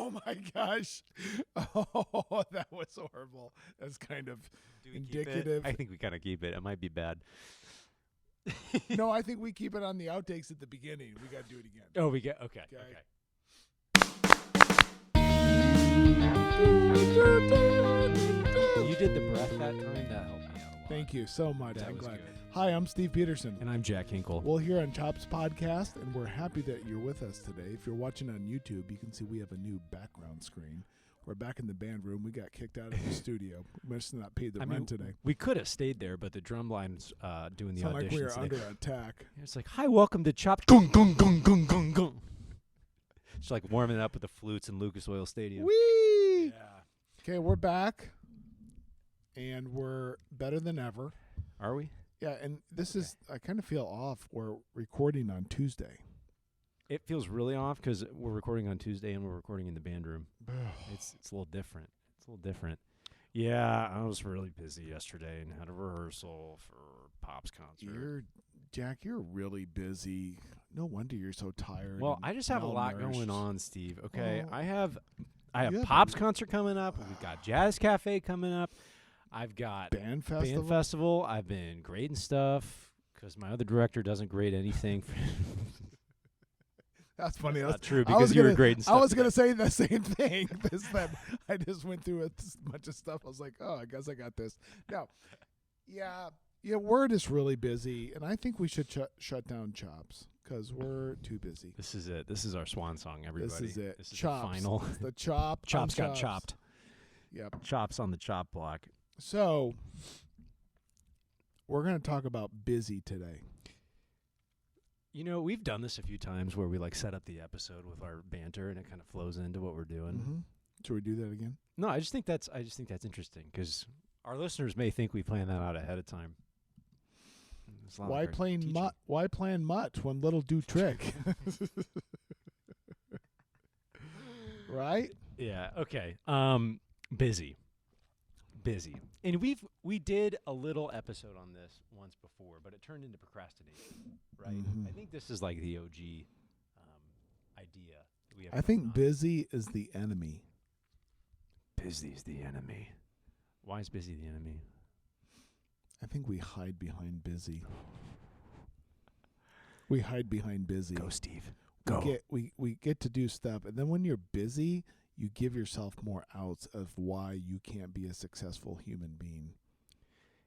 Oh my gosh. Oh, that was horrible. That's kind of indicative. I think we kind of keep it. It might be bad. No, I think we keep it on the outtakes at the beginning. We got to do it again. Oh, we get okay. You did the breath that time. That helped me out a lot. Thank you so much. That I'm was glad. good. Hi, I'm Steve Peterson. And I'm Jack Hinkle. We're here on Chops Podcast, and we're happy that you're with us today. If you're watching on YouTube, you can see we have a new background screen. We're back in the band room. We got kicked out of the studio. We must not paid the rent today. We could have stayed there, but the drum line's doing the Sound auditions. like we were under attack. It's like, hi, welcome to Chops. Gung, gung, gung, gung, gung, gung. It's like warming up with the flutes in Lucas Oil Stadium. Whee! Yeah. Okay, we're back, and we're better than ever. Are we? Yeah, and this is, I kind of feel off. We're recording on Tuesday. It feels really off because we're recording on Tuesday and we're recording in the band room. It's a little different. Yeah, I was really busy yesterday and had a rehearsal for Pop's concert. Jack, you're really busy. No wonder you're so tired. Well, I just have a lot malnourished. going on, Steve. Okay, Oh. I have You have Pop's concert coming up. We've got Jazz Cafe coming up. I've got Band festival. I've been grading stuff because my other director doesn't grade anything. That's funny. That's not true because you were grading stuff. I was going to say the same thing. I just went through a bunch of stuff. I was like, oh, I guess I got this. No. Yeah, we're just really busy, and I think we should shut down Chops because we're too busy. This is it. This is our swan song, everybody. This is it. This is Chops. the final. It's the chop. Chops got chopped. Yep. Chops on the chop block. So we're going to talk about busy today. You know, we've done this a few times where we like set up the episode with our banter and it kind of flows into what we're doing. Mm-hmm. Should we do that again? No, I just think that's interesting because our listeners may think we planned that out ahead of time. Why plan much when little do trick? Right? Yeah. Okay. Busy. And we did a little episode on this once before, but it turned into procrastination, right? Mm-hmm. I think this is like the OG idea that we have. I think busy is the enemy. Busy's the enemy. Why is busy the enemy? I think we hide behind busy. We hide behind busy. Go, Steve. Go. We get to do stuff, and then when you're busy, you give yourself more outs of why you can't be a successful human being.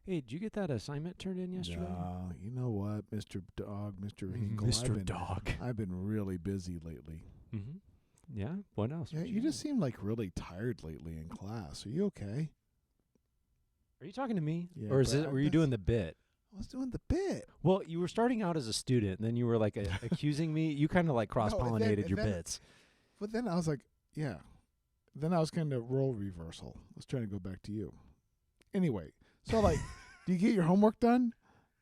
Hey, did you get that assignment turned in yesterday? No, you know what, Mr. Dog, Mr. Hinkle. Mr. Dog. I've been really busy lately. Mm-hmm. Yeah? What else? Yeah, you just seem like really tired lately in class. Are you okay? Are you talking to me? Yeah, or but were you doing the bit? I was doing the bit. Well, you were starting out as a student, and then you were like accusing me. You kind of like cross-pollinated your bits. But then I was like, yeah. Then I was kind of role reversal. I was trying to go back to you. Anyway, so like, do you get your homework done?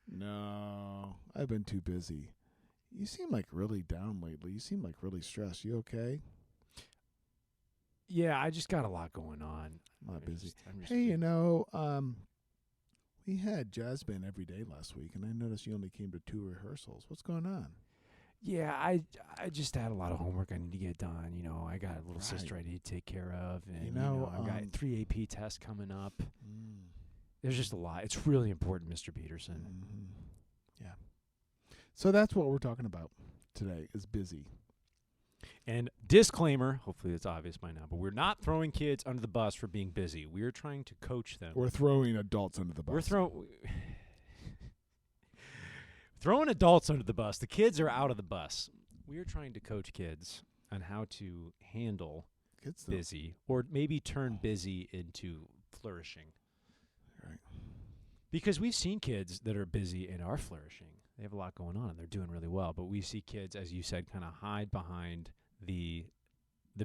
No, I've been too busy. You seem like really down lately. You seem like really stressed. You okay? Yeah, I just got a lot going on. I'm not busy. I'm just Hey, we had jazz band every day last week, and I noticed you only came to 2 rehearsals. What's going on? Yeah, I just had a lot of homework I need to get done. You know, I got a little sister I need to take care of, and I've got 3 AP tests coming up. There's just a lot. It's really important, Mr. Peterson. Mm-hmm. Yeah. So that's what we're talking about today is busy. And disclaimer, hopefully it's obvious by now, but we're not throwing kids under the bus for being busy. We're trying to coach them. We're throwing adults under the bus. We're throwing adults under the bus. The kids are out of the bus. We are trying to coach kids on how to handle busy or maybe turn busy into flourishing. Right. Because we've seen kids that are busy and are flourishing. They have a lot going on and they're doing really well. But we see kids, as you said, kind of hide behind the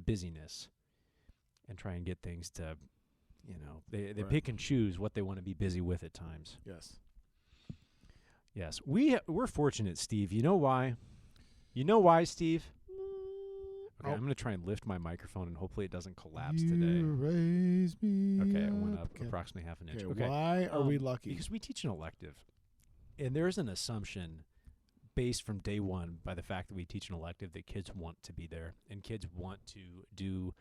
busyness and try and get things to, they pick and choose what they want to be busy with at times. Yes. Yes. We're fortunate, Steve. You know why? You know why, Steve? Okay, I'm going to try and lift my microphone and hopefully it doesn't collapse today. Raise me Okay, it went up Okay. approximately half an inch. Okay, why are we lucky? Because we teach an elective. And there's an assumption based from day one by the fact that we teach an elective that kids want to be there and kids want to do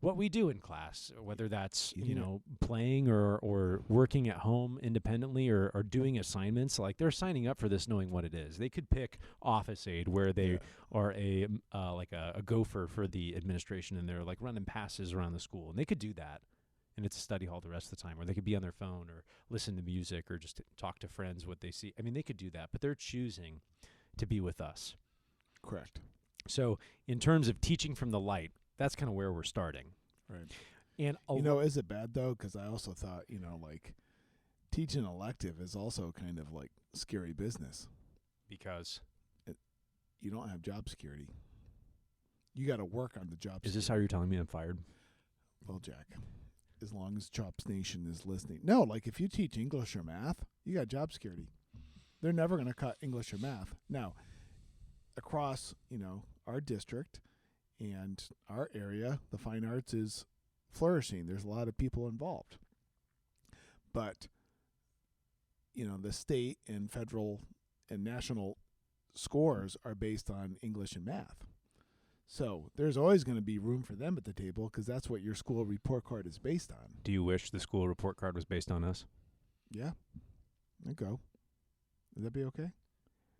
what we do in class, whether that's, You know- playing or working at home independently or doing assignments. Like, they're signing up for this knowing what it is. They could pick office aid where they Yeah. are like a gopher for the administration, and they're like running passes around the school, and they could do that. And it's a study hall the rest of the time, or they could be on their phone or listen to music or just talk to friends what they see. I mean, they could do that, but they're choosing to be with us. Correct. So in terms of teaching from the light, that's kind of where we're starting. Right. And Is it bad though? Because I also thought, like teaching elective is also kind of like scary business. because You don't have job security. You got to work on the job. is this how you're telling me I'm fired? Well, Jack, as long as Chops Nation is listening. No, like if you teach English or math, you got job security. They're never going to cut English or math. Now, across, our district and our area, the fine arts is flourishing. There's a lot of people involved. But, the state and federal and national scores are based on English and math. So there's always going to be room for them at the table because that's what your school report card is based on. Do you wish the school report card was based on us? Yeah. I'd go. Would that be okay?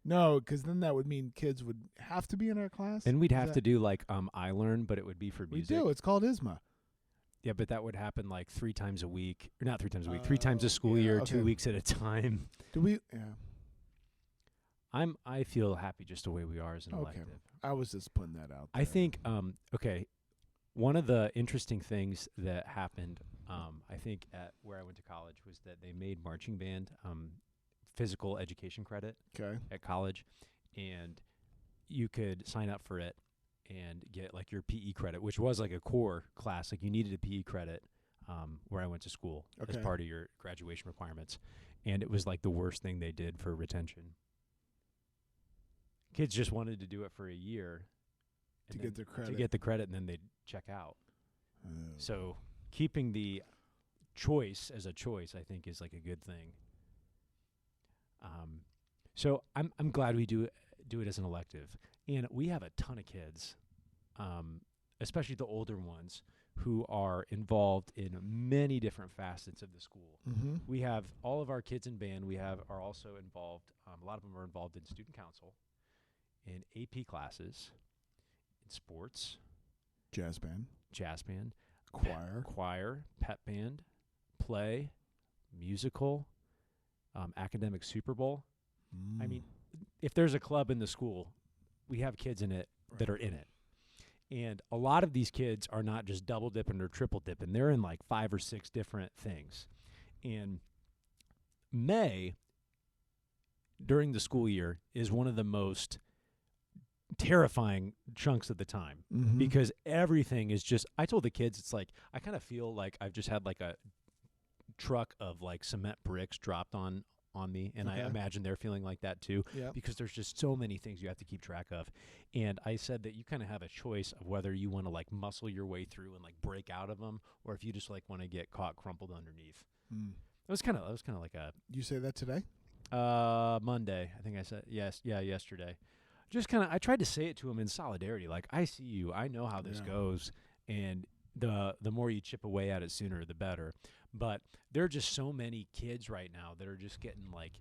No, because then that would mean kids would have to be in our class. Then we'd Is have that- to do like iLearn, but it would be for We music. do. It's called ISMA. Yeah, but that would happen like 3 times a week. Or not 3 times a week, 3 times a school yeah, year, okay. 2 weeks at a time. Do we? Yeah. I feel happy just the way we are as an Okay. elective. I was just putting that out there. I think okay, one of the interesting things that happened I think at where I went to college was that they made marching band physical education credit Okay. at college, and you could sign up for it and get like your PE credit, which was like a core class. Like, you needed a PE credit where I went to school as Okay. part of your graduation requirements, and it was like the worst thing they did for retention. Kids just wanted to do it for a year To and get then- their credit. to get the credit, and then they'd check out. Oh. So keeping the choice as a choice, I think, is like a good thing. So I'm glad we do it as an elective, and we have a ton of kids, especially the older ones, who are involved in many different facets of the school. Mm-hmm. We have all of our kids in band. Are also involved. A lot of them are involved in student council, in AP classes, in sports, Jazz band, jazz band, choir. pep band, play, musical, academic Super Bowl. I mean, if there's a club in the school, we have kids in it that are in it. And a lot of these kids are not just double dipping or triple dipping. They're in like 5 or 6 different things. And May, during the school year, is one of the most terrifying chunks of the time. Mm-hmm. Because everything is just, I told the kids, it's like, I kind of feel like I've just had like a truck of like cement bricks dropped on me, and I Okay. imagine they're feeling like that too, because there's just so many things you have to keep track of. And I said that you kind of have a choice of whether you want to like muscle your way through and like break out of them, or if you just like want to get caught crumpled underneath. That was kind of like a You say that today? Monday, I think I said yesterday. Just kind of, I tried to say it to him in solidarity, like, I see you, I know how this Yeah. goes, and the more you chip away at it, sooner the better. But there are just so many kids right now that are just getting like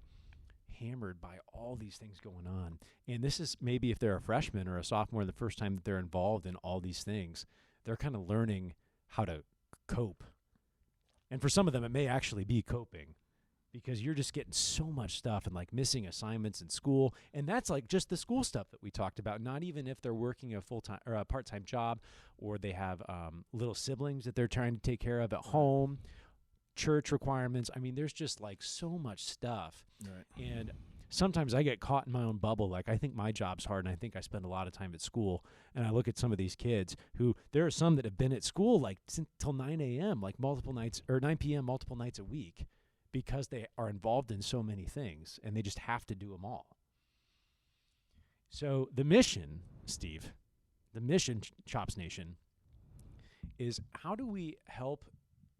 hammered by all these things going on. And this is maybe if they're a freshman or a sophomore, the first time that they're involved in all these things, they're kind of learning how to cope. And for some of them, it may actually be coping, because you're just getting so much stuff and like missing assignments in school. And that's like just the school stuff that we talked about, not even if they're working a full-time or a part-time job, or they have little siblings that they're trying to take care of at home, church requirements. I mean, there's just like so much stuff. Right. And sometimes I get caught in my own bubble. Like, I think my job's hard, and I think I spend a lot of time at school. And I look at some of these kids who, there are some that have been at school like till 9 a.m., like multiple nights, or 9 p.m., multiple nights a week, because they are involved in so many things, and they just have to do them all. So the mission, Steve, Chops Nation, is how do we help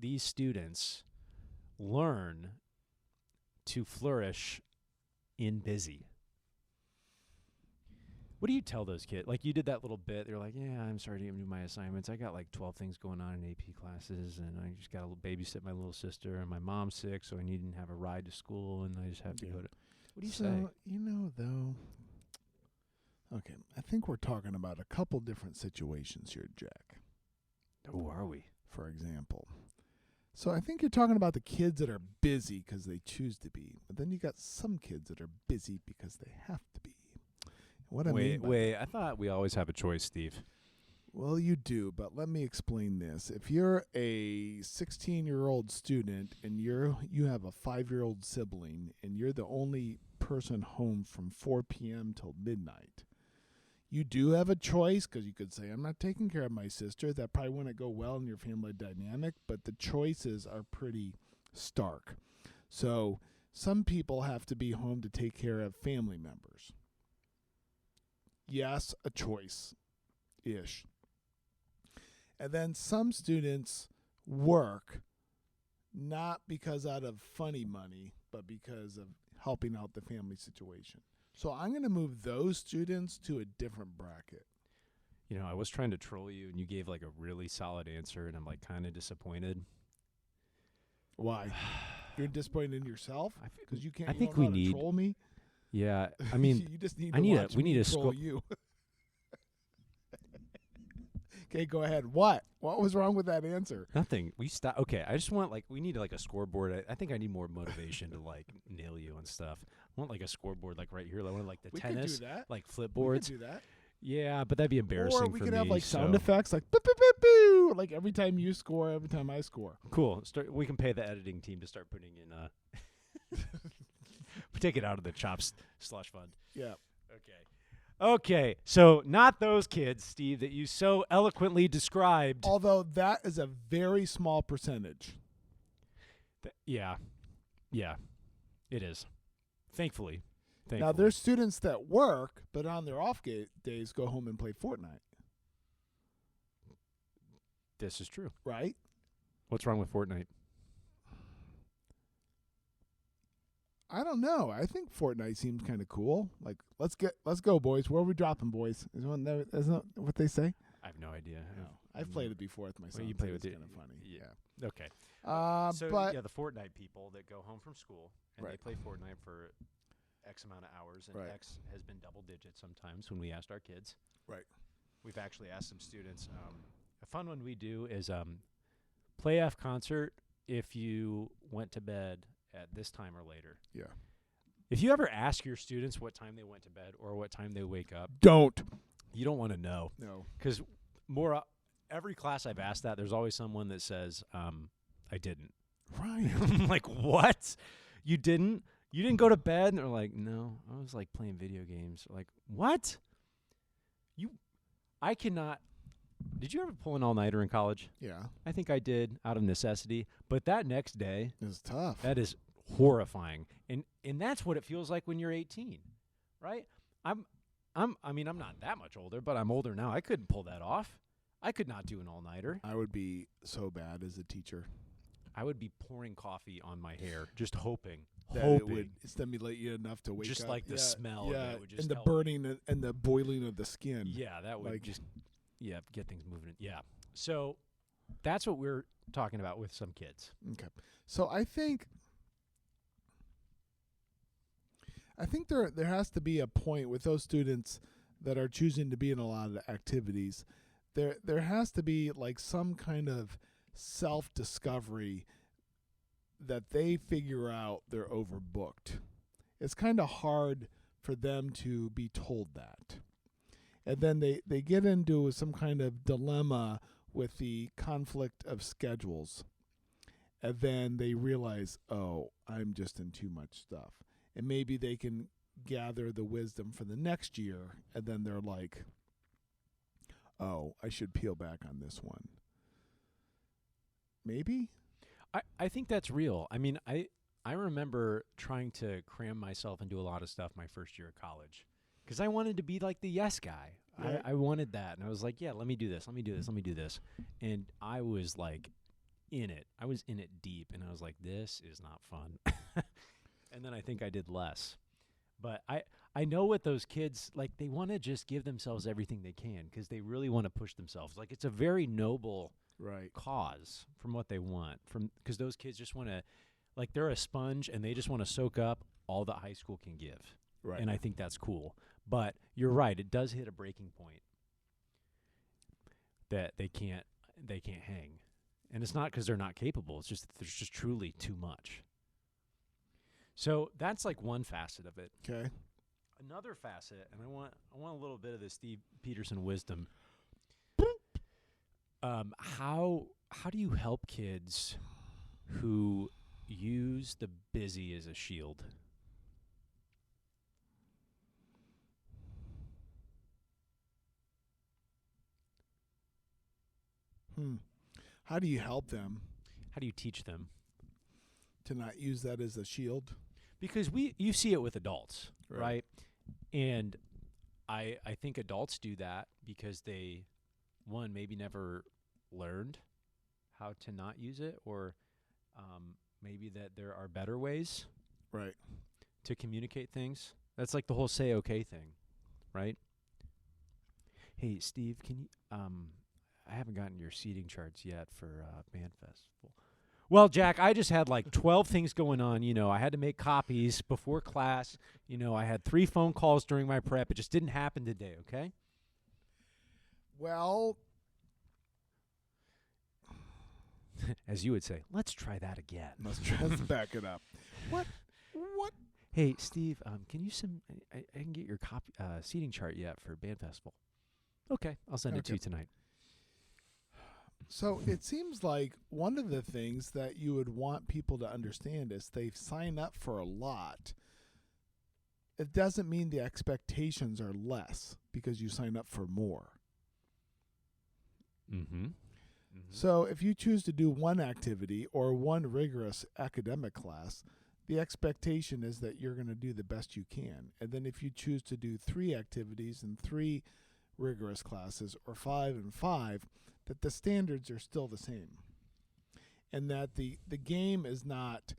these students learn to flourish in busy? What do you tell those kids? Like, you did that little bit. They're like, yeah, I'm starting to do my assignments. I got like 12 things going on in AP classes, and I just got to babysit my little sister, and my mom's sick, so I needn't have a ride to school, and I just have to go to. What do you say? You know, though. Okay, I think we're talking about a couple different situations here, Jack. Who are we? For example. So I think you're talking about the kids that are busy because they choose to be. But then you got some kids that are busy because they have to be. What I mean by Wait, I thought we always have a choice, Steve. Well, you do, but let me explain this. If you're a 16-year-old student and you have a 5-year-old sibling and you're the only person home from 4 p.m. till midnight, you do have a choice because you could say, I'm not taking care of my sister. That probably wouldn't go well in your family dynamic, but the choices are pretty stark. So some people have to be home to take care of family members. Yes, a choice-ish. And then some students work not because out of funny money, but because of helping out the family situation. So I'm going to move those students to a different bracket. You know, I was trying to troll you, and you gave like a really solid answer, and I'm like kind of disappointed. Why? You're disappointed in yourself because you can't. I think you don't know we how to need troll me. Yeah, I mean, you just need I to need watch we me need a troll you. Okay, go ahead. What was wrong with that answer? Nothing. We stop. Okay, I just want we need like a scoreboard. I think I need more motivation to like nail you and stuff. I want like a scoreboard like right here. I want like the tennis, could do that. like We flipboards. could do that. Yeah, but that'd be embarrassing Or we for could me. have like sound so- effects, like boop, boop, boop, boo, like every time you score, every time I score. Cool. We can pay the editing team to start putting in. We take it out of the chops slush fund. Yeah. Okay, so not those kids, Steve, that you so eloquently described. Although that is a very small percentage. Yeah, it is. Thankfully. Now, there's students that work, but on their off days go home and play Fortnite. This is true. Right? What's wrong with Fortnite? I don't know. I think Fortnite seems kind of cool. Like, let's go, boys. Where are we dropping, boys? Isn't that what they say? I have no idea. No. I've played it before with my son. You play with it's it. kind of funny. Yeah. Okay. So, but the Fortnite people that go home from school and Right. they play Fortnite for X amount of hours, and Right. X has been double digits sometimes when we asked our kids. Right. We've actually asked some students. A fun one we do is play F concert if you went to bed at this time or later. Yeah. If you ever ask your students what time they went to bed or what time they wake up, Don't. you don't want to know. No. Because every class I've asked that, there's always someone that says, I didn't. Right. I'm like, what? You didn't? You didn't go to bed? And they're like, no, I was like playing video games. Like, what? I cannot. Did you ever pull an all-nighter in college? Yeah. I think I did out of necessity. But that next day, It's tough. that is horrifying. And that's what it feels like when you're 18, right? I mean, I'm not that much older, but I'm older now. I couldn't pull that off. I could not do an all-nighter. I would be so bad as a teacher. I would be pouring coffee on my hair, just hoping That it would stimulate you enough to wake just up. like the smell. Yeah, that would just and the help. burning and the boiling of the skin. Yeah, that would like- just get things moving. Yeah. So that's what we're talking about with some kids. Okay. So I think there has to be a point with those students that are choosing to be in a lot of the activities. There has to be like some kind of self-discovery that they figure out they're overbooked. It's kind of hard for them to be told that. And then they get into some kind of dilemma with the conflict of schedules. And then they realize, oh, I'm just in too much stuff. And maybe they can gather the wisdom for the next year. And then they're like, oh, I should peel back on this one. Maybe? I think that's real. I mean, I remember trying to cram myself into a lot of stuff my first year of college because I wanted to be like the yes guy. Right. I wanted that. And I was like, yeah, let me do this. Let me do this. Let me do this. And I was like in it. I was in it deep. And I was like, this is not fun. And then I think I did less. But I know what those kids, like, they want to just give themselves everything they can because they really want to push themselves. Like, it's a very noble Right. cause from what they want, because those kids just want to, like, they're a sponge and they just want to soak up all that high school can give. Right. And I think that's cool. But you're right, it does hit a breaking point that they can't hang. And it's not because they're not capable. It's just that there's just truly too much. So that's like one facet of it. Okay. Another facet, and I want a little bit of the Steve Peterson wisdom. How do you help kids who use the busy as a shield? How do you help them How do you teach them? to not use that as a shield? Because you see it with adults, Right. right? And I think adults do that because they, one, maybe never learned how to not use it, or maybe that there are better ways Right. to communicate things. That's like the whole say okay thing, right? Hey, Steve, can you I haven't gotten your seating charts yet for Band Festival. Well, Jack, I just had like 12 things going on. You know, I had to make copies before class. You know, I had 3 phone calls during my prep. It just didn't happen today, okay? Well, As you would say, let's try that again. let's back it up. What? Hey, Steve, can you send? I can get your seating chart yet for Band Festival. Okay, I'll send it to Okay. you tonight. So it seems like one of the things that you would want people to understand is they sign up for a lot. It doesn't mean the expectations are less because you sign up for more. Mm-hmm. So if you choose to do one activity or one rigorous academic class, the expectation is that you're going to do the best you can. And then if you choose to do 3 activities and 3 rigorous classes, or 5 and 5, that the standards are still the same. And that the game is not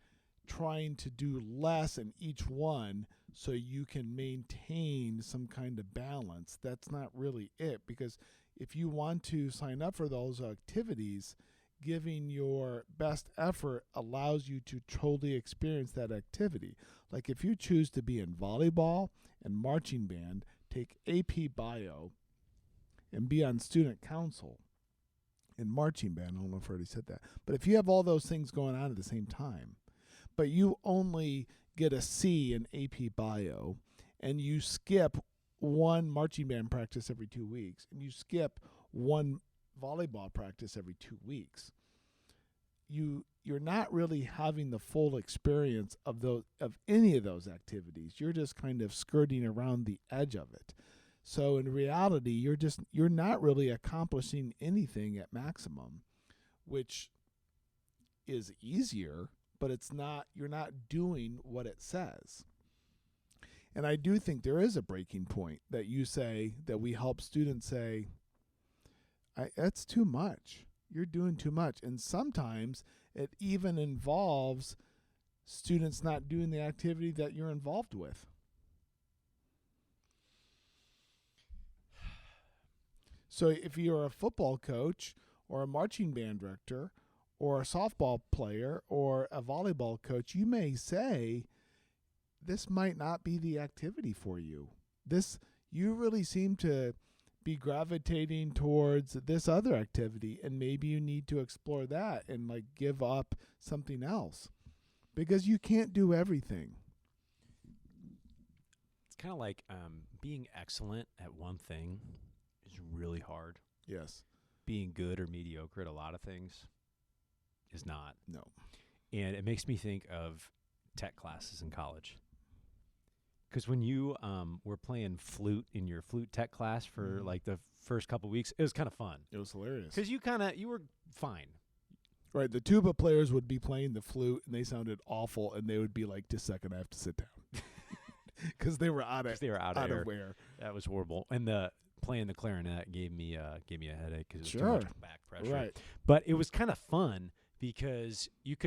trying to do less in each one so you can maintain some kind of balance. That's not really it, because if you want to sign up for those activities, giving your best effort allows you to totally experience that activity. Like if you choose to be in volleyball and marching band, take AP Bio, and be on student council in marching band, I don't know if I already said that, but if you have all those things going on at the same time, but you only get a C in AP Bio, and you skip one marching band practice every 2 weeks, and you skip one volleyball practice every 2 weeks, you're not really having the full experience of any of those activities. You're just kind of skirting around the edge of it. So in reality, you're not really accomplishing anything at maximum, which is easier, but you're not doing what it says. And I do think there is a breaking point that you say, that we help students say, that's too much. You're doing too much. And sometimes it even involves students not doing the activity that you're involved with. So if you're a football coach or a marching band director or a softball player or a volleyball coach, you may say, this might not be the activity for you. You really seem to be gravitating towards this other activity, and maybe you need to explore that and like give up something else, because you can't do everything. It's kind of like being excellent at one thing is really hard. Yes. Being good or mediocre at a lot of things is not. No. And it makes me think of tech classes in college. Because when you were playing flute in your flute tech class for like the first couple weeks, it was kind of fun. It was hilarious. Because you were fine. Right. The tuba players would be playing the flute, and they sounded awful, and they would be like, just a second, I have to sit down. Because they were out of air. That was horrible. And playing the clarinet gave me a headache because it was too much back pressure. Right. But it was kind of fun because you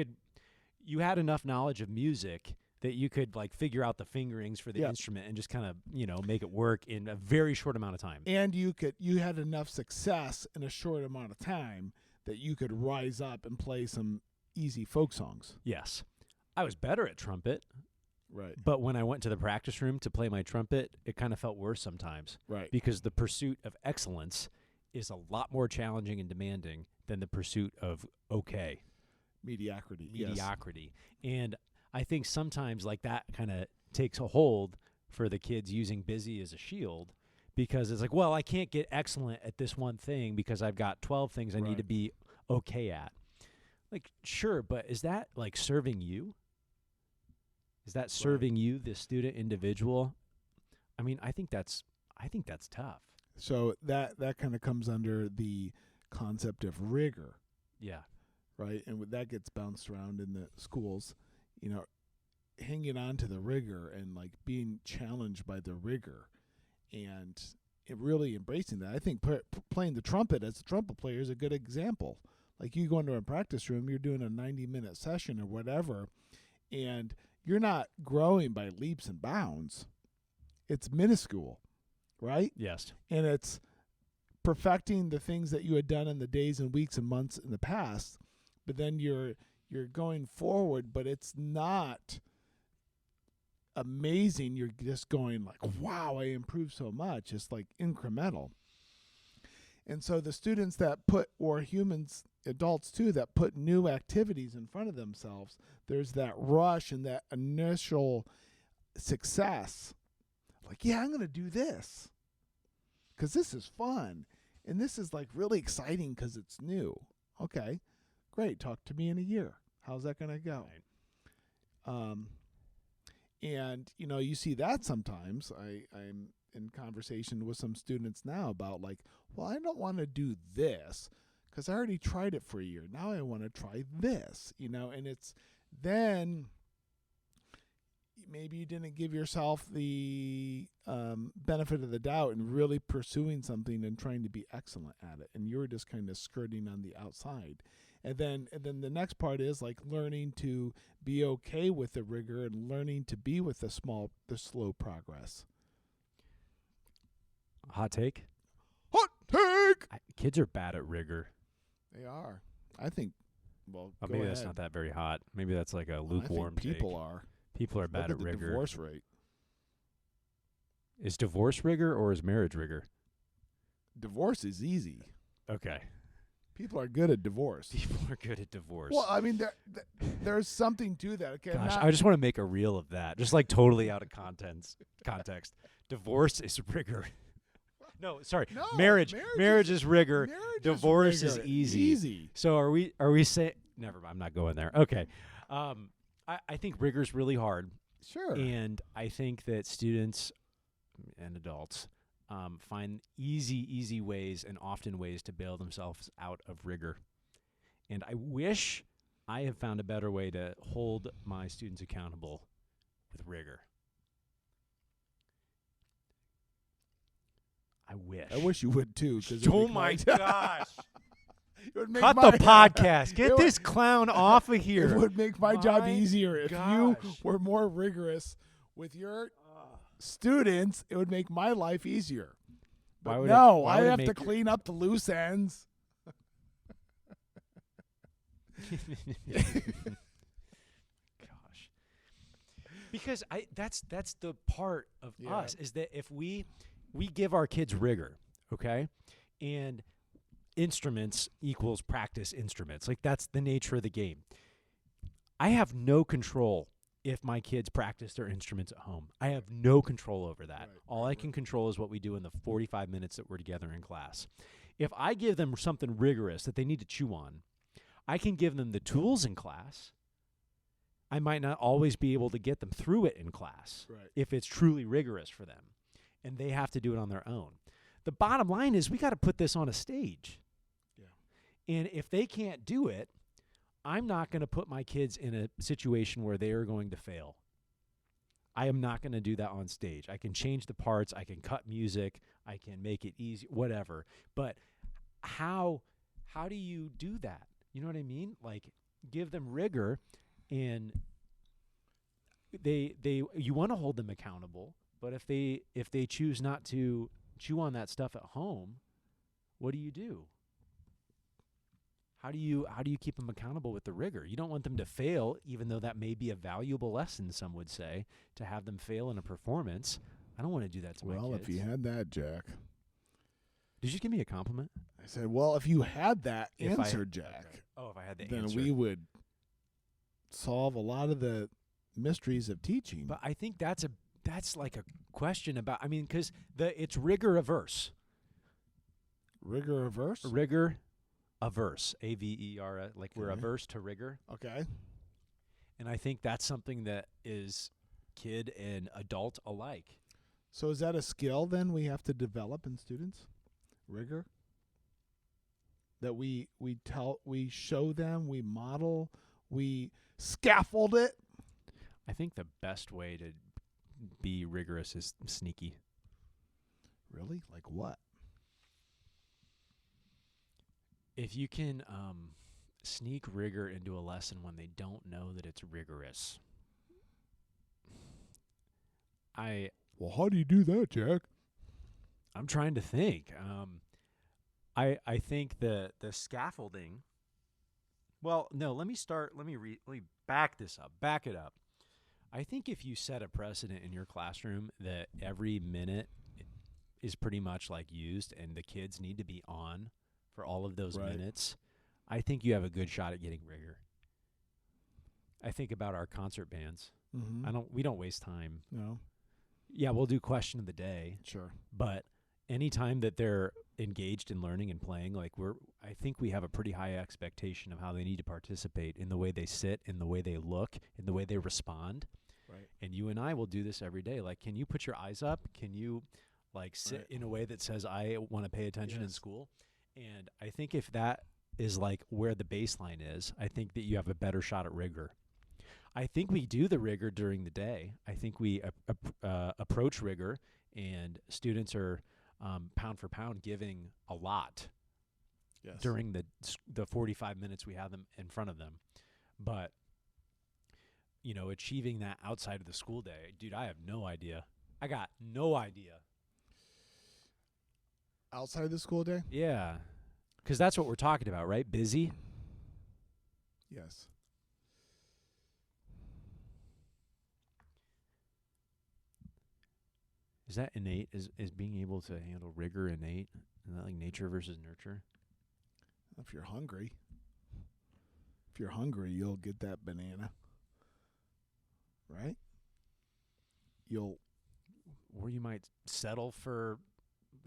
had enough knowledge of music that you could like figure out the fingerings for the Yeah. instrument and just kind of, make it work in a very short amount of time. And you had enough success in a short amount of time that you could rise up and play some easy folk songs. Yes. I was better at trumpet, Right. but when I went to the practice room to play my trumpet, it kind of felt worse sometimes Right. because the pursuit of excellence is a lot more challenging and demanding than the pursuit of Mediocrity. mediocrity. And I think sometimes like that kind of takes a hold for the kids using busy as a shield because it's like, well, I can't get excellent at this one thing because I've got 12 things I need Right. to be okay at. Like, sure, but is that like serving you? Is that serving you, the student individual? I mean, I think that's tough. So that kind of comes under the concept of rigor, Yeah. right? And that gets bounced around in the schools, hanging on to the rigor and like being challenged by the rigor and really embracing that. I think playing the trumpet as a trumpet player is a good example. Like you go into a practice room, you're doing a 90-minute session or whatever, and you're not growing by leaps and bounds. It's minuscule, right? Yes. And it's perfecting the things that you had done in the days and weeks and months in the past, but then you're going forward, but it's not amazing. You're just going like, wow, I improved so much. It's like incremental. And so the students that or humans, adults too, that put new activities in front of themselves, there's that rush and that initial success. Like, yeah, I'm going to do this because this is fun. And this is like really exciting because it's new. Okay, great. Talk to me in a year. How's that going to go? Right. And, you see that sometimes. I'm in conversation with some students now about like, well, I don't want to do this because I already tried it for a year. Now I want to try this, and it's then maybe you didn't give yourself the benefit of the doubt in really pursuing something and trying to be excellent at it. And you were just kind of skirting on the outside. And then the next part is like learning to be okay with the rigor and learning to be with the slow progress. Hot take? Hot take! Kids are bad at rigor. They are. I think, well, go Maybe ahead. that's not that very hot. Maybe that's like a lukewarm I think people take. are. People are bad Look at at the rigor. divorce rate. Is divorce rigor or is marriage rigor? Divorce is easy. Okay. People are good at divorce. People are good at divorce. Well, I mean, there's something to that. Okay, Gosh, I just want to make a reel of that. Just like totally out of context. Divorce is rigor. No, sorry. No, marriage is rigor. marriage Divorce is rigor. easy. Easy. So are we saying never mind, I'm not going there. Okay. I think rigor's really hard. Sure. And I think that students and adults find easy ways and often ways to bail themselves out of rigor. And I wish I had found a better way to hold my students accountable with rigor. I wish you would too. Oh my gosh. It would make Cut my, the podcast. Get it would- this clown off of here. It would make my job My easier if you gosh. were more rigorous with your students. It would make my life easier. But Why would no, why I would it have to make- clean up the loose ends. Gosh. Because that's the part of Yeah. us is that if we give our kids rigor, okay? And instruments equals practice instruments. Like that's the nature of the game. I have no control if my kids practice their instruments at home. I have no control over that. Right, All I can control is what we do in the 45 minutes that we're together in class. If I give them something rigorous that they need to chew on, I can give them the tools in class. I might not always be able to get them through it in class Right. if it's truly rigorous for them, and they have to do it on their own. The bottom line is we got to put this on a stage. Yeah. And if they can't do it, I'm not going to put my kids in a situation where they are going to fail. I am not going to do that on stage. I can change the parts. I can cut music. I can make it easy, whatever. But how do you do that? You know what I mean? Like give them rigor and you want to hold them accountable, but if they choose not to chew on that stuff at home, what do you do? How do you keep them accountable with the rigor? You don't want them to fail, even though that may be a valuable lesson, some would say, to have them fail in a performance. I don't want to do that to my kids. Well, if you had that, Jack. Did you give me a compliment? I said, well, if you had that If answer, I- Jack, okay. Oh, if I had the then answer. we would solve a lot of the mysteries of teaching. But I think that's like a question about, I mean, because it's rigor averse. Rigor averse? Rigor averse. AVER, like we're Okay. averse to rigor. Okay. And I think that's something that is kid and adult alike. So is that a skill then we have to develop in students? Rigor? That we show them, we model, we scaffold it? I think the best way to be rigorous is sneaky. Really? Like what? If you can sneak rigor into a lesson when they don't know that it's rigorous. Well, how do you do that, Jack? I'm trying to think. I think the scaffolding. Well, no. Let me back this up. Back it up. I think if you set a precedent in your classroom that every minute is pretty much like used, and the kids need to be on for all of those Right. minutes, I think you have a good shot at getting rigor. I think about our concert bands. Mm-hmm. We don't waste time. No. Yeah, we'll do question of the day, Sure. but anytime that they're engaged in learning and playing, like I think we have a pretty high expectation of how they need to participate in the way they sit, in the way they look, in the way they respond. Right. And you and I will do this every day. Like, can you put your eyes up? Can you sit Right. in a way that says, I want to pay attention in Yes. school? And I think if that is like where the baseline is, I think that you have a better shot at rigor. I think we do the rigor during the day. I think we approach rigor, and students are pound for pound giving a lot Yes. during the 45 minutes we have them in front of them. But, achieving that outside of the school day, dude, I have no idea. I got no idea. Outside of the school day? Yeah. Because that's what we're talking about, right? Busy. Yes. Is that innate? Is being able to handle rigor innate? Is that like nature versus nurture? If you're hungry. If you're hungry, you'll get that banana. Right? Or you might settle for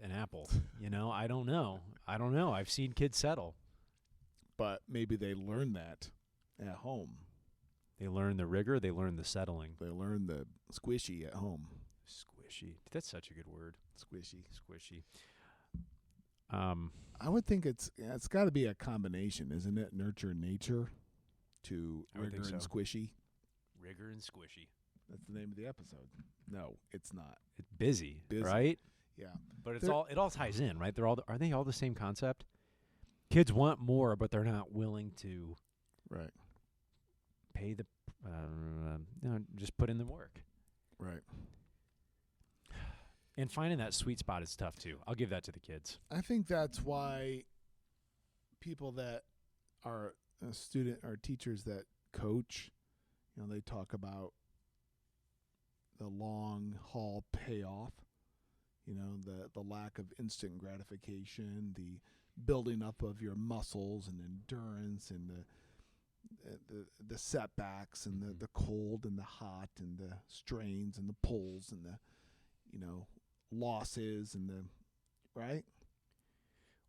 an apple. I don't know. I've seen kids settle. But maybe they learn that at home. They learn the rigor. They learn the settling. They learn the squishy at home. Squishy. That's such a good word. Squishy. Squishy. I would think it's got to be a combination, isn't it? Nurture nature to I would rigor think and so. squishy. Rigor and squishy. That's the name of the episode. No, it's not. It's busy, Busy. right? Yeah. But They're- it all ties in, right? Are they all the same concept? Kids want more, but they're not willing to Right. pay just put in the work. Right. And finding that sweet spot is tough too. I'll give that to the kids. I think that's why people that are a student or teachers that coach, they talk about the long haul payoff, the lack of instant gratification, the building up of your muscles and endurance and the setbacks and the cold and the hot and the strains and the pulls and the losses and the right.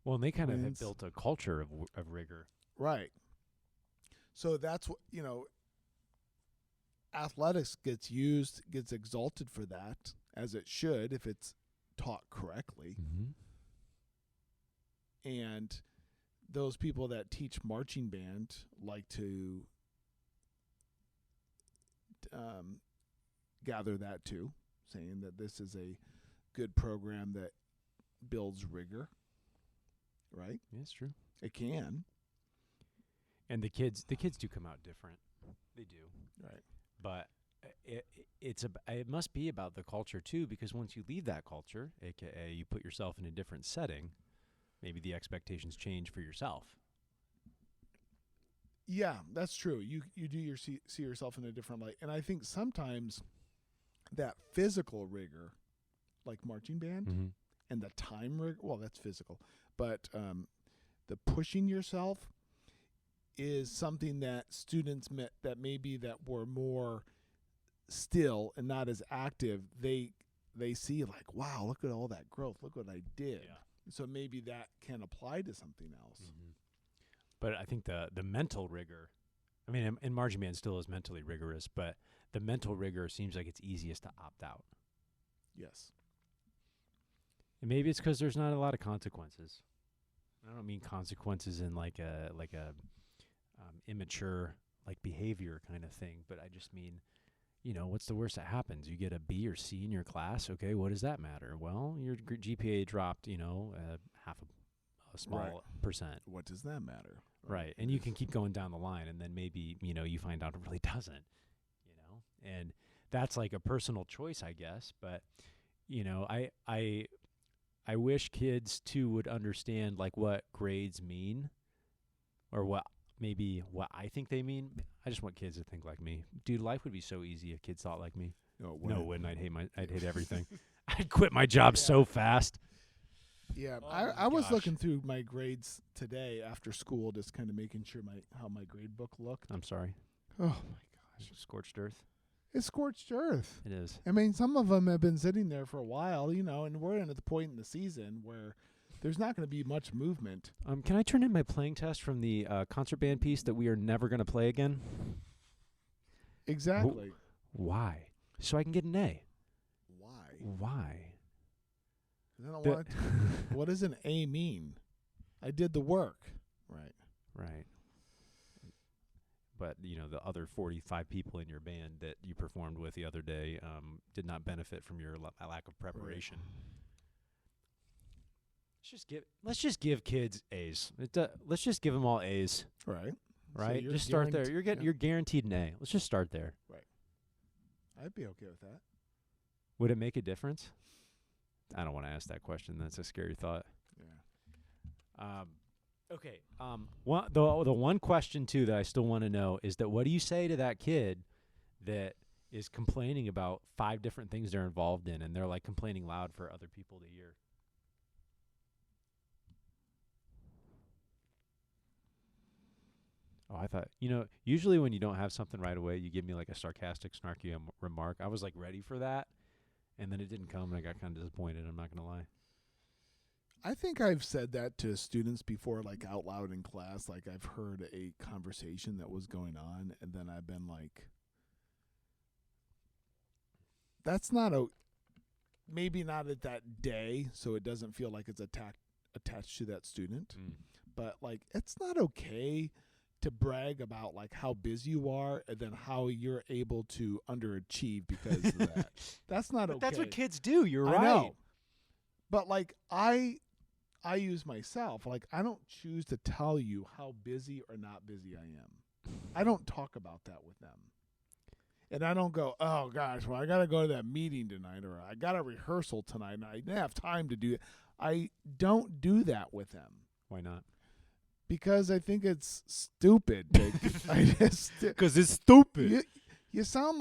Well, and they kind of have Wins. built a culture of rigor. Right. So that's what, athletics gets exalted for that, as it should if it's taught correctly. Mm-hmm. And those people that teach marching band like to gather that too, saying that this is a good program that builds rigor. Right? Yeah, it's true. It can. And the kids do come out different. They do. Right. But it must be about the culture too, because once you leave that culture, aka you put yourself in a different setting, maybe the expectations change for yourself. Yeah, that's true. You do see yourself in a different light, and I think sometimes that physical rigor, like marching band, Mm-hmm. and the time rigor. Well, that's physical, but the pushing yourself is something that students that maybe that were more still and not as active. They see like, wow, look at all that growth. Look what I did. Yeah. So maybe that can apply to something else. Mm-hmm. But I think the mental rigor, I mean, and marching band still is mentally rigorous, but the mental rigor seems like it's easiest to opt out. Yes. And maybe it's because there's not a lot of consequences. I don't mean consequences in like a immature like behavior kind of thing, but I just mean, what's the worst that happens? You get a B or C in your class. Okay, what does that matter? Well, your GPA dropped, half a small percent. What does that matter? Right. And you can keep going down the line, and then maybe, you find out it really doesn't, and that's like a personal choice, I guess. But, I wish kids too would understand like what grades mean, or what I think they mean. I just want kids to think like me. Dude, life would be so easy if kids thought like me. No, it wouldn't. I'd hate everything. I'd quit my job so fast. Yeah, Oh I my was gosh. looking through my grades today after school, just kind of making sure how my grade book looked. I'm sorry. Oh my gosh, Scorched earth. it's scorched earth. It is. I mean, some of them have been sitting there for a while, and we're at the point in the season where there's not going to be much movement. Can I turn in my playing test from the concert band piece that we are never going to play again? Exactly. Why? So I can get an A. Why? I don't The- want. What does an A mean? I did the work. Right. Right. But, the other 45 people in your band that you performed with the other day did not benefit from your lack of preparation. Let's just give kids A's. Let's just give them all A's, Right. right? you're Just start there. guaranteed- You're guaranteed an A. Let's just start there. I'd be okay with that. Would it make a difference? I don't want to ask that question. That's a scary thought. Yeah. Okay. The one question too that I still want to know is that what do you say to that kid that is complaining about 5 different things they're involved in, and they're like complaining loud for other people to hear? Oh, I thought, usually when you don't have something right away, you give me like a sarcastic, snarky remark. I was like ready for that, and then it didn't come, and I got kind of disappointed. I'm not going to lie. I think I've said that to students before, like out loud in class. Like I've heard a conversation that was going on, and then I've been like, that's not maybe not at that day, so it doesn't feel like it's attached to that student. But like, it's not okay to brag about like how busy you are and then how you're able to underachieve because of that. That's not okay. But that's what kids do. You're I right. know. But like I use myself. Like I don't choose to tell you how busy or not busy I am. I don't talk about that with them. And I don't go, oh gosh, well I got to go to that meeting tonight, or I got a rehearsal tonight and I didn't have time to do it. I don't do that with them. Why not? Because I think it's stupid. Because it's stupid. You sound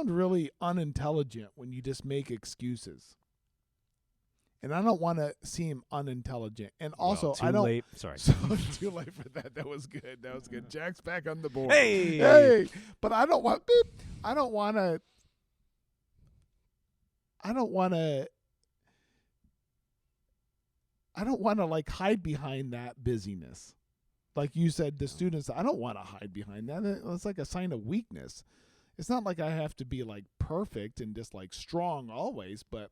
really unintelligent when you just make excuses. And I don't want to seem unintelligent. And also, too I don't. late. Sorry. So too late for that. That was good. Jack's back on the board. Hey. But I don't want. I don't want to. I don't want to like hide behind that busyness. Like you said, the students, I don't want to hide behind that. It's like a sign of weakness. It's not like I have to be like perfect and just like strong always, but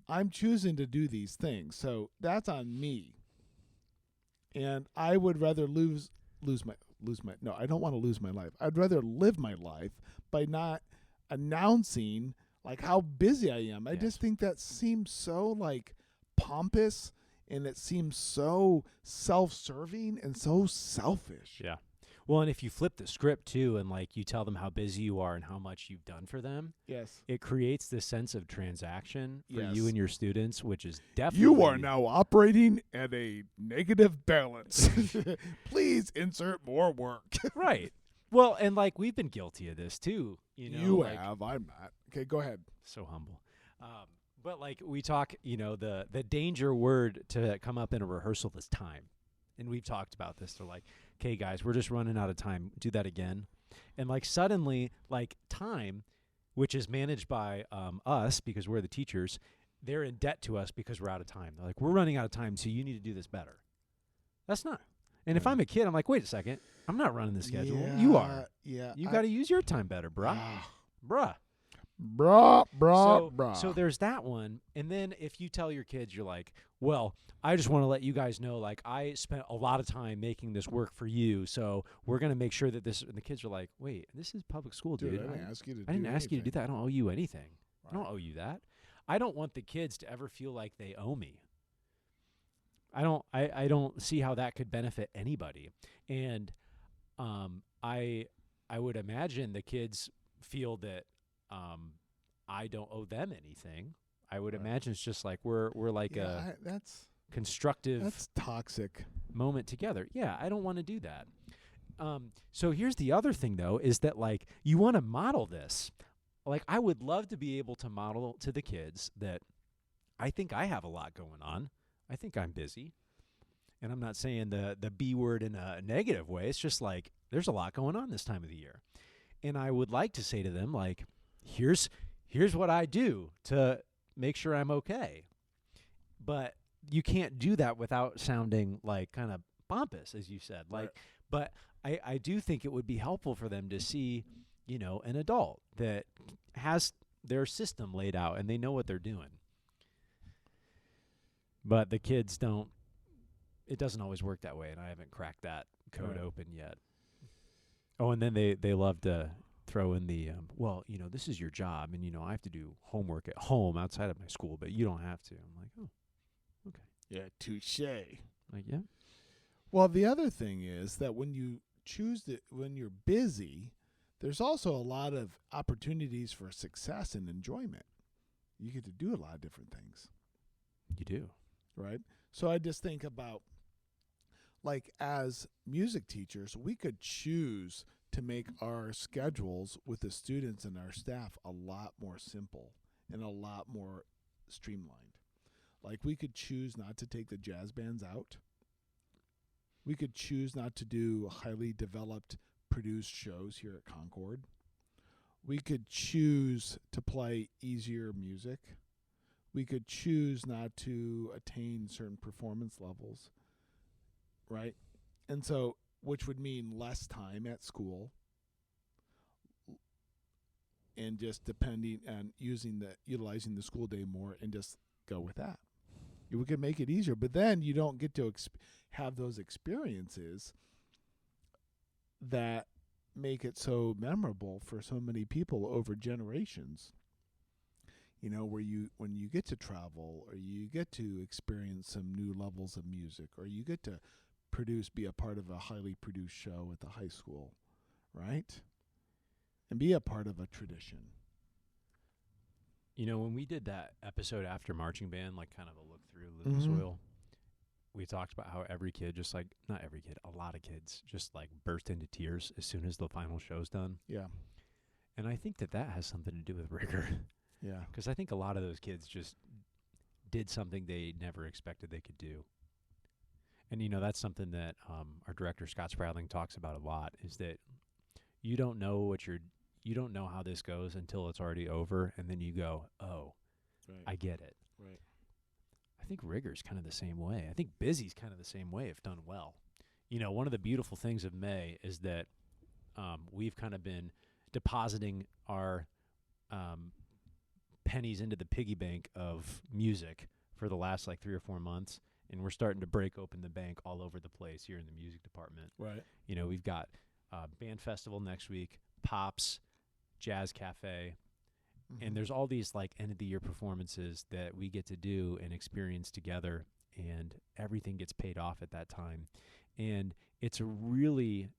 I'm choosing to do these things. So that's on me. And I would rather lose my no, I don't want to lose my life. I'd rather live my life by not announcing like how busy I am. I just think that seems so like pompous. And it seems so self-serving and so selfish. Yeah. Well, and if you flip the script too, and like you tell them how busy you are and how much you've done for them, Yes. it creates this sense of transaction for Yes. you and your students, which is definitely You are now operating at a negative balance. Please insert more work. right. Well, and like we've been guilty of this too. You like, have. I'm not. Okay, go ahead. So humble. But like we talk, the danger word to come up in a rehearsal is time. And we've talked about this. They're like, okay, guys, we're just running out of time. Do that again. And like suddenly, like time, which is managed by us because we're the teachers, they're in debt to us because we're out of time. They're like, we're running out of time, so you need to do this better. That's not. And if I'm a kid, I'm like, wait a second. I'm not running the schedule. Yeah, You are. Yeah. You got to use your time better, bruh. Bruh. So there's that one. And then if you tell your kids, you're like, well, I just want to let you guys know, like, I spent a lot of time making this work for you, so we're going to make sure that this, and the kids are like, wait, this is public school, dude. I didn't ask you to I didn't ask you to do that. I don't owe you anything. Right. I don't owe you that. I don't want the kids to ever feel like they owe me. I don't see how that could benefit anybody. And I would imagine the kids feel that I don't owe them anything. I would imagine it's just like we're like that's constructive. That's toxic moment together. Yeah, I don't want to do that. So here's the other thing though, is that like you want to model this. Like I would love to be able to model to the kids that I think I have a lot going on. I think I'm busy. And I'm not saying the B word in a negative way. It's just like there's a lot going on this time of the year. And I would like to say to them like, here's what I do to make sure I'm okay. But you can't do that without sounding like kind of pompous, as you said. Like, right. But I do think it would be helpful for them to see, an adult that has their system laid out and they know what they're doing. But the kids don't. It doesn't always work that way, and I haven't cracked that code open yet. Oh, and then they love to throw in the, this is your job, and, I have to do homework at home outside of my school, but you don't have to. I'm like, oh, okay. Yeah, touche. Like, yeah. Well, the other thing is that when you when you're busy, there's also a lot of opportunities for success and enjoyment. You get to do a lot of different things. You do. Right? So I just think about, like, as music teachers, we could choose to make our schedules with the students and our staff a lot more simple and a lot more streamlined. Like, we could choose not to take the jazz bands out. We could choose not to do highly developed, produced shows here at Concord. We could choose to play easier music. We could choose not to attain certain performance levels, right? And so, which would mean less time at school, and just depending on utilizing the school day more, and just go with that. We could make it easier, but then you don't get to have those experiences that make it so memorable for so many people over generations. When you get to travel, or you get to experience some new levels of music, or you get to be a part of a highly produced show at the high school, right? And be a part of a tradition. When we did that episode after marching band, like kind of a look through Living Soil, we talked about how every kid, just like, not every kid, a lot of kids just like burst into tears as soon as the final show's done. Yeah. And I think that has something to do with rigor. Yeah. Because I think a lot of those kids just did something they never expected they could do. And, that's something that our director, Scott Spradling, talks about a lot, is that you don't know you don't know how this goes until it's already over, and then you go, oh, right. I get it. Right. I think rigor's kind of the same way. I think busy's kind of the same way if done well. One of the beautiful things of May is that we've kind of been depositing our pennies into the piggy bank of music for the last like 3 or 4 months, and we're starting to break open the bank all over the place here in the music department. Right. We've got band festival next week, Pops, Jazz Cafe, and there's all these like end of the year performances that we get to do and experience together, and everything gets paid off at that time. And it's a really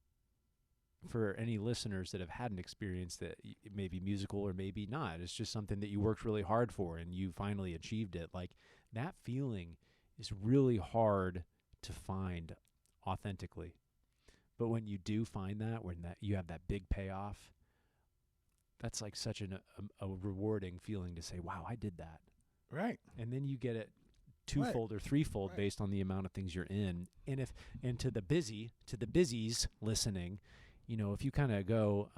for any listeners that have had an experience that it may be musical or maybe not, it's just something that you worked really hard for and you finally achieved it. Like, that feeling is really hard to find authentically. But when you do find that, when that you have that big payoff, that's like such a rewarding feeling to say, wow, I did that. Right. And then you get it twofold or threefold based on the amount of things you're in. And to the busies listening, you know, if you kind of go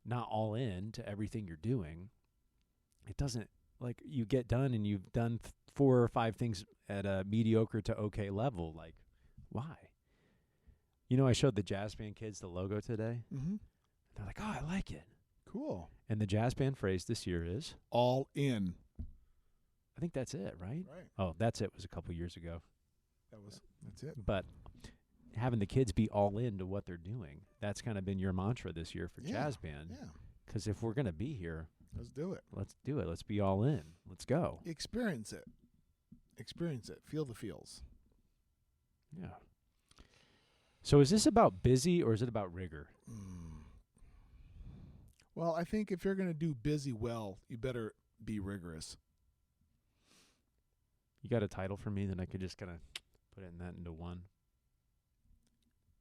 not all in to everything you're doing, it doesn't, like, you get done and you've done 4 or 5 things at a mediocre to okay level. Like, why? You know, I showed the jazz band kids the logo today. Mm-hmm. They're like, oh, I like it. Cool. And the jazz band phrase this year is? All in. I think that's it, right? Right. Oh, that's it was a couple years ago. That's it. But having the kids be all into what they're doing, that's kind of been your mantra this year for jazz band. Yeah. Because if we're going to be here, let's do it. Let's do it. Let's be all in. Let's go. Experience it. Experience it. Feel the feels. Yeah. So is this about busy or is it about rigor? Well, I think if you're going to do busy well, you better be rigorous. You got a title for me? Then I could just kind of put that into one.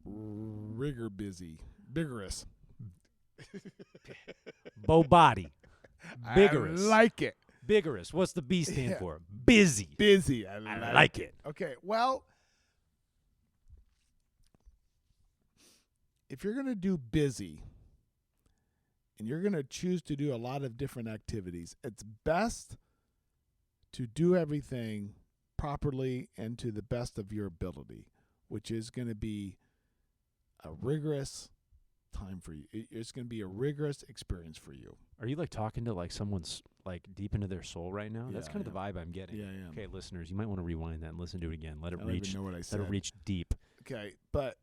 Rigor busy. Vigorous. Bo body. Vigorous. I like it. Vigorous. What's the B stand for? Busy. Busy. I like it. Okay, well, if you're going to do busy and you're going to choose to do a lot of different activities, it's best to do everything properly and to the best of your ability, which is going to be a rigorous time for you. It's going to be a rigorous experience for you. Are you like talking to like someone's like deep into their soul right now? Yeah, That's kind of the vibe I'm getting. Yeah, yeah. Okay, listeners, you might want to rewind that and listen to it again. Let it I don't reach. even know what I said. Let it reach deep. Okay, but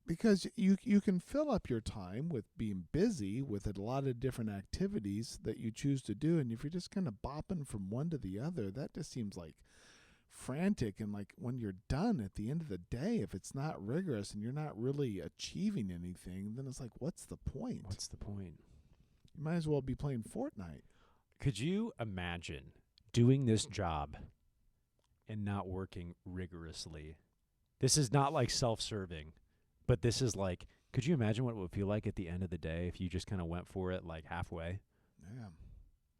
because you can fill up your time with being busy with a lot of different activities that you choose to do, and if you're just kind of bopping from one to the other, that just seems like frantic. And like when you're done at the end of the day, if it's not rigorous and you're not really achieving anything, then it's like, what's the point? What's the point? You might as well be playing Fortnite. Could you imagine doing this job and not working rigorously? This is not like self-serving, but this is like, could you imagine what it would feel like at the end of the day if you just kind of went for it like halfway? Yeah.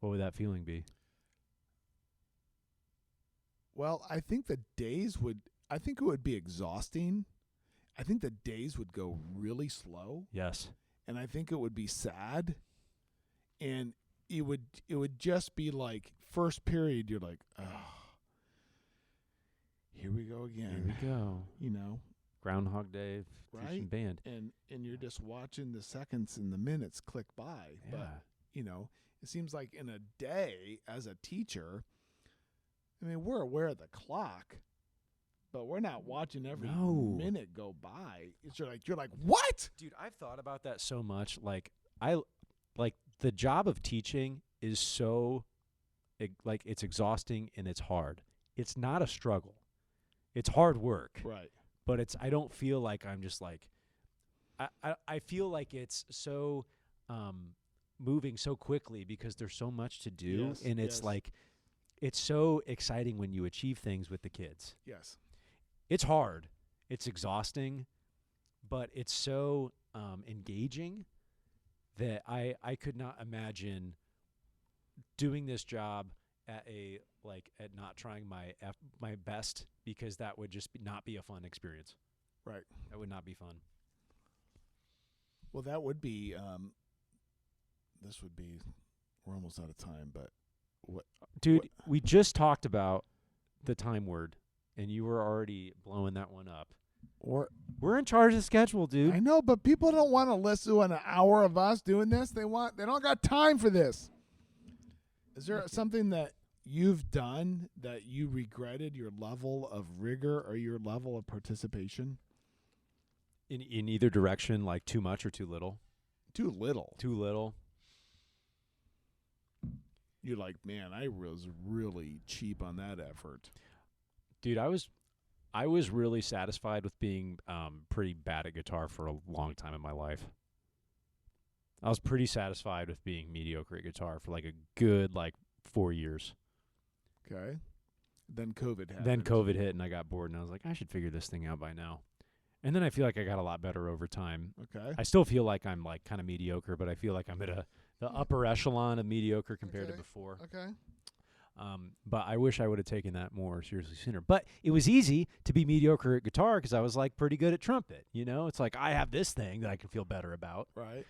What would that feeling be? Well, I think it would be exhausting. I think the days would go really slow. Yes. And I think it would be sad. And it would just be like first period, you're like, oh, here we go again. Here we go. You know. Groundhog Day, right? Band. And you're just watching the seconds and the minutes click by. Yeah. But, you know, it seems like in a day as a teacher, I mean, we're aware of the clock, but we're not watching every minute go by. You're like, what? Dude, I've thought about that so much. Like the job of teaching is so it's exhausting and it's hard. It's not a struggle. It's hard work. Right. But I don't feel like I'm just like I feel like it's so moving so quickly because there's so much to do. Yes, and it's like it's so exciting when you achieve things with the kids. Yes. It's hard. It's exhausting, but it's so engaging that I could not imagine doing this job at not trying my best, because that would just not be a fun experience. Right. That would not be fun. Well, that would be we're almost out of time, but Dude, we just talked about the time word, and you were already blowing that one up. We're in charge of the schedule, dude. I know, but people don't want to listen to an hour of us doing this. They don't got time for this. Is there something that you've done that you regretted, your level of rigor or your level of participation? In either direction, like too much or too little? Too little. Too little. You're like, man, I was really cheap on that effort. Dude, I was I was really satisfied with being pretty bad at guitar for a long time in my life. I was pretty satisfied with being mediocre at guitar for like a good 4 years. Okay. Then COVID happened. Then COVID hit and I got bored and I was like, I should figure this thing out by now. And then I feel like I got a lot better over time. Okay. I still feel like I'm kind of mediocre, but I feel like I'm at the upper echelon of mediocre compared to before. Okay. But I wish I would have taken that more seriously sooner. But it was easy to be mediocre at guitar because I was pretty good at trumpet. It's like I have this thing that I can feel better about. Right.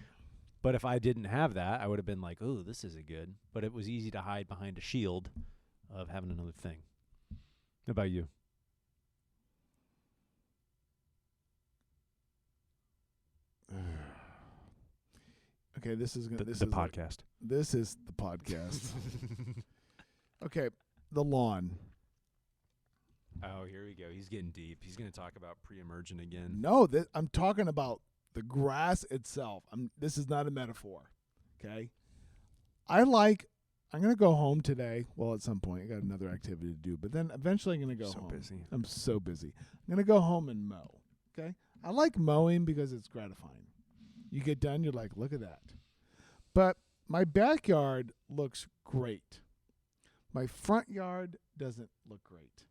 But if I didn't have that, I would have been like, oh, this isn't good. But it was easy to hide behind a shield of having another thing. How about you? Okay, this is gonna. The podcast. This is the podcast. Okay, the lawn. Oh, here we go. He's getting deep. He's going to talk about pre-emergent again. No, I'm talking about the grass itself. This is not a metaphor. Okay, I'm going to go home today. Well, at some point, I got another activity to do, but then eventually I'm going to go home. Busy. I'm so busy. I'm going to go home and mow. Okay, I like mowing because it's gratifying. You get done, you're like, look at that. But my backyard looks great. My front yard doesn't look great.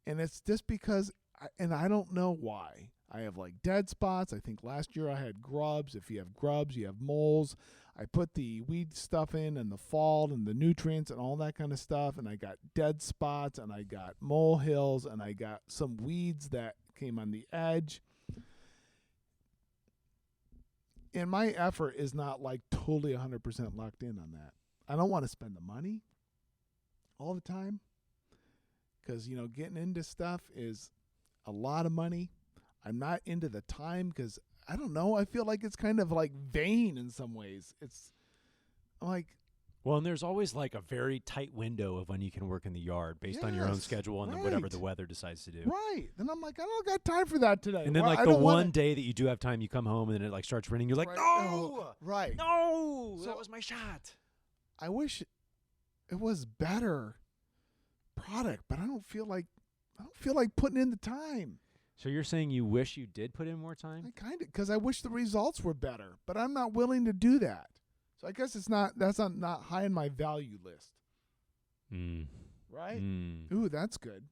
And it's just because, I don't know why. I have dead spots. I think last year I had grubs. If you have grubs, you have moles. I put the weed stuff in the fall and the nutrients and all that kind of stuff. And I got dead spots and I got mole hills and I got some weeds that came on the edge. And my effort is not totally 100% locked in on that. I don't want to spend the money all the time because, getting into stuff is a lot of money. I'm not into the time because, I don't know, I feel like it's kind of vain in some ways. It's well, and there's always a very tight window of when you can work in the yard based on your own schedule and then whatever the weather decides to do. Right. Then I'm I don't got time for that today. And then the one day that you do have time, you come home and then it starts raining. You're like, right. no, right. No, so that was my shot. I wish it was better product, but I don't feel like putting in the time. So you're saying you wish you did put in more time? I kind of, because I wish the results were better, but I'm not willing to do that. So I guess that's not high in my value list. Right? Ooh, that's good.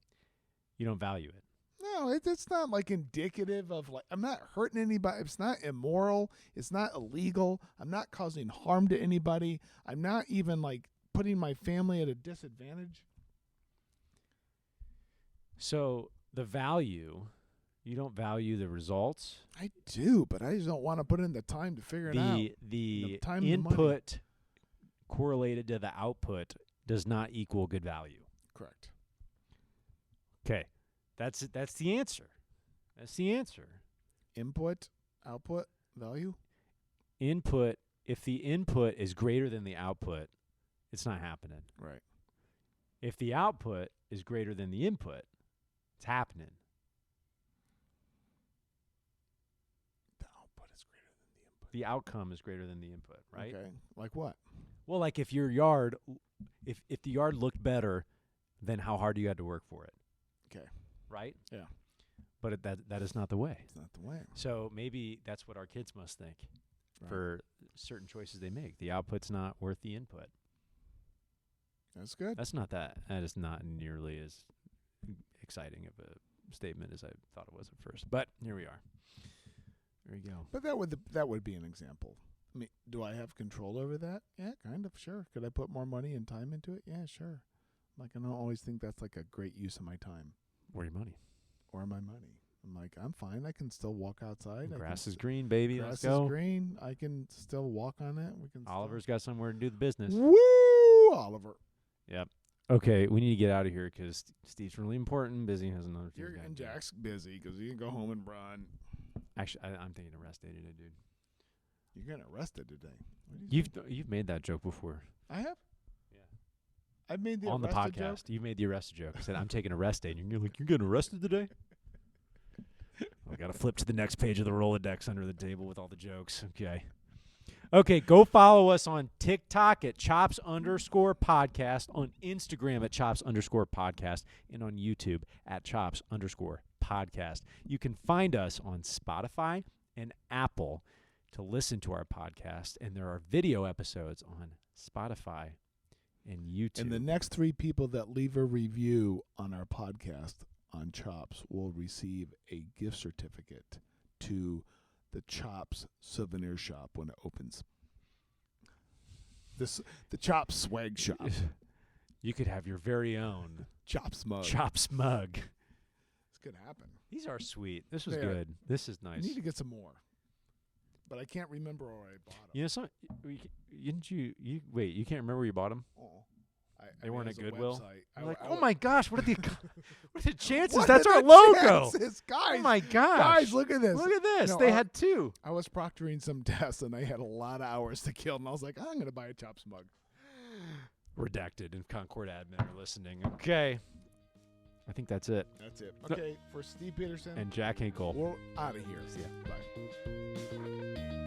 You don't value it. No, it's not indicative of I'm not hurting anybody. It's not immoral. It's not illegal. I'm not causing harm to anybody. I'm not even putting my family at a disadvantage. So the value, you don't value the results. I do, but I just don't want to put in the time to figure it out. The time input correlated to the output does not equal good value. Correct. Okay. That's the answer. That's the answer. Input, output, value? Input, if the input is greater than the output, it's not happening. Right. If the output is greater than the input, it's happening. The output is greater than the input. The outcome is greater than the input, right? Okay. Like what? Well, if your yard, if the yard looked better, then how hard you had to work for it. Okay. Right? Yeah. But that is not the way. It's not the way. So maybe that's what our kids must think for certain choices they make. The output's not worth the input. That's good. That is not nearly as exciting of a statement as I thought it was at first. But here we are. There you go. But that would be an example. I mean, do I have control over that? Yeah, kind of, sure. Could I put more money and time into it? Yeah, sure. I don't always think that's a great use of my time. Or your money. Or my money. I'm I'm fine. I can still walk outside. Grass is green, baby. Grass Let's go. is green. I can still walk on it. Oliver's got somewhere to do the business. Woo, Oliver. Yep. Okay, we need to get out of here because Steve's really important. Busy has another thing. And Jack's busy because he can go home and run. Actually, I'm thinking of rest day today, dude. You're getting arrested today. You've made that joke before. I have. Yeah. I've made the on the arrested podcast. joke. You made the arrested joke. I said I'm taking a rest day, and you're like, you're getting arrested today. I got to flip to the next page of the Rolodex under the table with all the jokes. Okay, go follow us on TikTok at chops_podcast, on Instagram at chops_podcast, and on YouTube at chops_. podcast. You can find us on Spotify and Apple to listen to our podcast, and there are video episodes on Spotify and YouTube. And the next 3 people that leave a review on our podcast on Chops will receive a gift certificate to the Chops souvenir shop when it opens. The Chops swag shop. You could have your very own Chops mug. Chops mug. This could happen. These are sweet. This was They are. good. This is I nice. need to get some more. But I can't remember where I bought them. You know, didn't you wait, you can't remember where you bought them? Oh. They weren't it was at a Goodwill? website. I'm like, I oh my gosh, what are the what are the chances? What That's are our the logo. chances? Guys, Oh my gosh. guys, look at this. Look at this. No, They had 2. I was proctoring some tests, and I had a lot of hours to kill, and I was like, I'm going to buy a Chops mug. Redacted and Concord admin are listening. Okay. I think that's it. That's it. Okay, for Steve Peterson And Jack Hinkle. we're out of here. See ya. Bye.